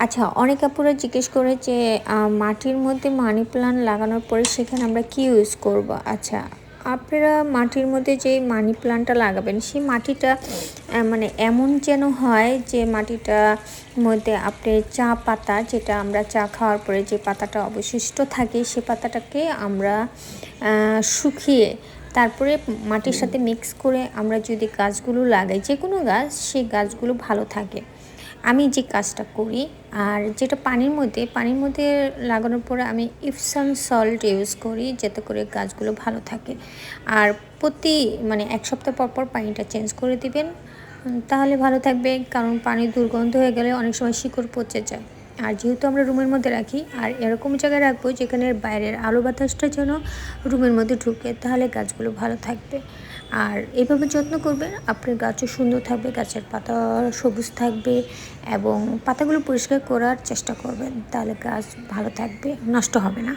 আচ্ছা, অনেক আপুরা জিজ্ঞেস করে যে মাটির মধ্যে মানি প্লান্ট লাগানোর পরে সেখানে আমরা কি ইউজ করব? আচ্ছা, আপনারা মাটির মধ্যে যে মানি প্লান্টটা লাগাবেন সেই মাটিটা মানে এমন যেন হয় যে মাটিটা মধ্যে আপনি চা পাতা, যেটা আমরা চা খাওয়ার পরে যে পাতাটা অবশিষ্ট থাকে সে পাতাটাকে আমরা শুকিয়ে তারপরে মাটির সাথে মিক্স করে আমরা যদি গাছগুলো লাগাই, যে কোনো গাছ, সেই গাছগুলো ভালো থাকে। আমি যে কাজটা করি, আর যেটা পানির মধ্যে লাগানোর পরে আমি ইপসাম সল্ট ইউজ করি যাতে করে গাছগুলো ভালো থাকে। আর প্রতি মানে 1 সপ্তাহ পর পর পানিটা চেঞ্জ করে দিবেন, তাহলে ভালো থাকবে। কারণ পানি দুর্গন্ধ হয়ে গেলে অনেক সময় শিকড় পচে যায়। আর যেহেতু আমরা রুমের মধ্যে রাখি, আর এরকম জায়গায় রাখবো যেখানে বাইরের আলো বাতাসটা যেন রুমের মধ্যে ঢুকে, তাহলে গাছগুলো ভালো থাকবে। আর এইভাবে যত্ন করবেন, আপনার গাছও সুন্দর থাকবে, গাছের পাতা সবুজ থাকবে এবং পাতাগুলো পরিষ্কার করার চেষ্টা করবেন, তাহলে গাছ ভালো থাকবে, নষ্ট হবে না।